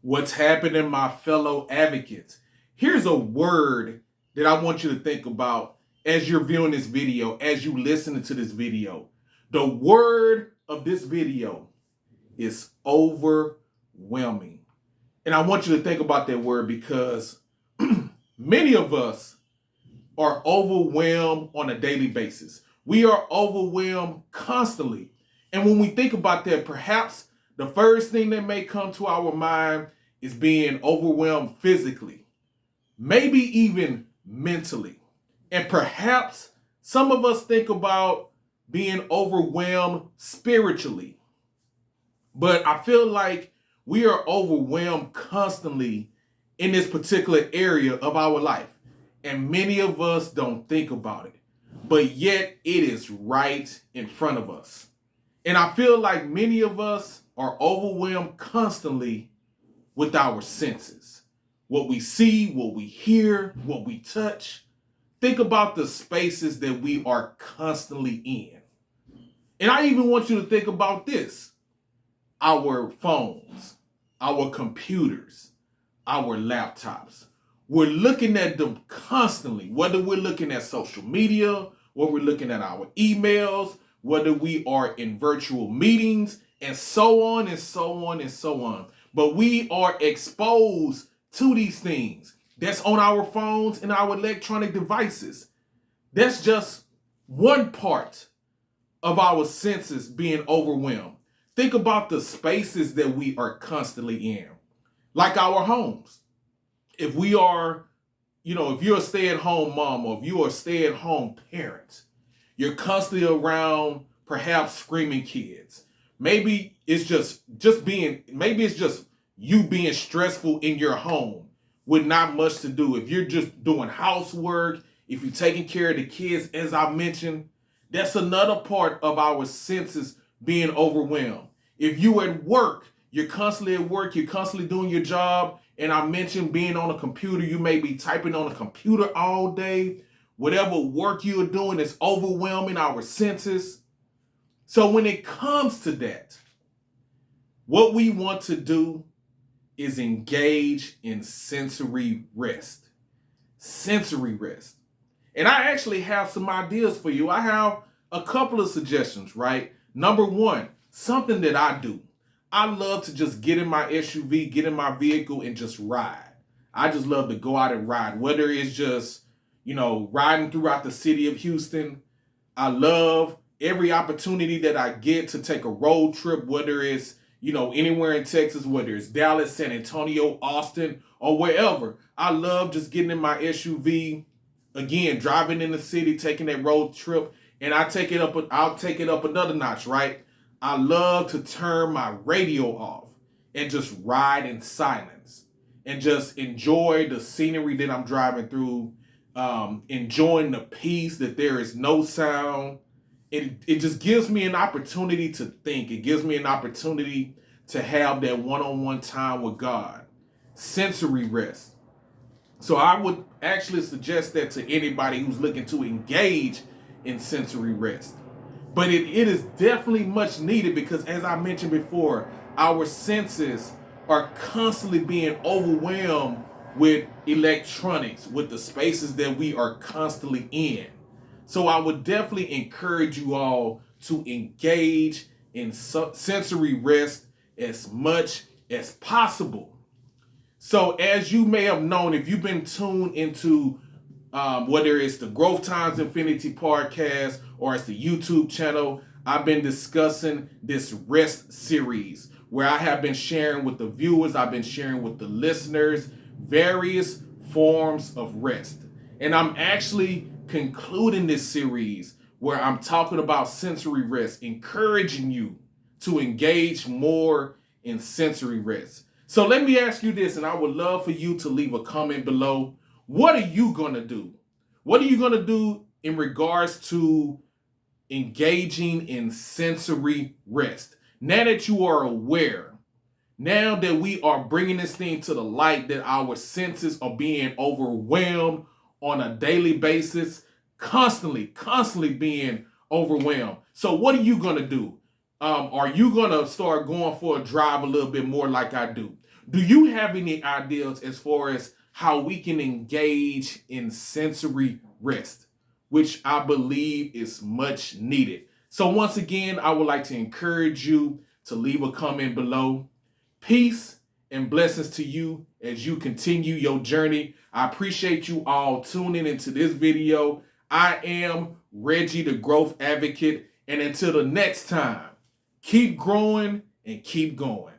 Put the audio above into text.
What's happening, my fellow advocates? Here's a word that I want you to think about as you're viewing this video, as you listening to this video. The word of this video is overwhelming. And I want you to think about that word because many of us are overwhelmed on a daily basis. We are overwhelmed constantly. And when we think about that, perhaps the first thing that may come to our mind is being overwhelmed physically, maybe even mentally. And perhaps some of us think about being overwhelmed spiritually. But I feel like we are overwhelmed constantly in this particular area of our life. And many of us don't think about it. But yet it is right in front of us. And I feel like many of us are overwhelmed constantly with our senses. What we see, what we hear, what we touch. Think about the spaces that we are constantly in. And I even want you to think about this. Our phones, our computers, our laptops. We're looking at them constantly, whether we're looking at social media, whether we're looking at our emails, whether we are in virtual meetings, and so on and so on and so on. But we are exposed to these things that's on our phones and our electronic devices. That's just one part of our senses being overwhelmed. Think about the spaces that we are constantly in, like our homes. If we are, if you're a stay-at-home mom or if you're a stay-at-home parent, you're constantly around perhaps screaming kids. Maybe it's just you being stressful in your home with not much to do. If you're just doing housework, if you're taking care of the kids, as I mentioned, that's another part of our senses being overwhelmed. If you at work, you're constantly at work, you're constantly doing your job, and I mentioned being on a computer, you may be typing on a computer all day. Whatever work you're doing is overwhelming our senses. So when it comes to that, what we want to do is engage in sensory rest. Sensory rest. And I actually have some ideas for you. I have a couple of suggestions, right? Number one, something that I do. I love to just get in my SUV, get in my vehicle, and just ride. I just love to go out and ride, whether it's just, riding throughout the city of Houston. I love every opportunity that I get to take a road trip, whether it's, anywhere in Texas, whether it's Dallas, San Antonio, Austin, or wherever. I love just getting in my SUV, again, driving in the city, taking that road trip, and I'll take it up another notch, right? I love to turn my radio off and just ride in silence and just enjoy the scenery that I'm driving through, enjoying the peace that there is no sound. It just gives me an opportunity to think. It gives me an opportunity to have that one-on-one time with God. Sensory rest. So I would actually suggest that to anybody who's looking to engage in sensory rest. But it is definitely much needed because, as I mentioned before, our senses are constantly being overwhelmed with electronics, with the spaces that we are constantly in. So I would definitely encourage you all to engage in sensory rest as much as possible. So as you may have known, if you've been tuned into whether it's the Growth Times Infinity podcast or it's the YouTube channel, I've been discussing this rest series where I have been sharing with the viewers, I've been sharing with the listeners various forms of rest. And I'm actually concluding this series where I'm talking about sensory rest, encouraging you to engage more in sensory rest. So let me ask you this, and I would love for you to leave a comment below. What are you going to do? What are you going to do in regards to engaging in sensory rest? Now that you are aware, now that we are bringing this thing to the light that our senses are being overwhelmed on a daily basis, constantly being overwhelmed. So what are you going to do? Are you gonna start going for a drive a little bit more like I do? Do you have any ideas as far as how we can engage in sensory rest, which I believe is much needed? So once again, I would like to encourage you to leave a comment below. Peace and blessings to you as you continue your journey. I appreciate you all tuning into this video. I am Reggie, the Growth Advocate, and until the next time, keep growing and keep going.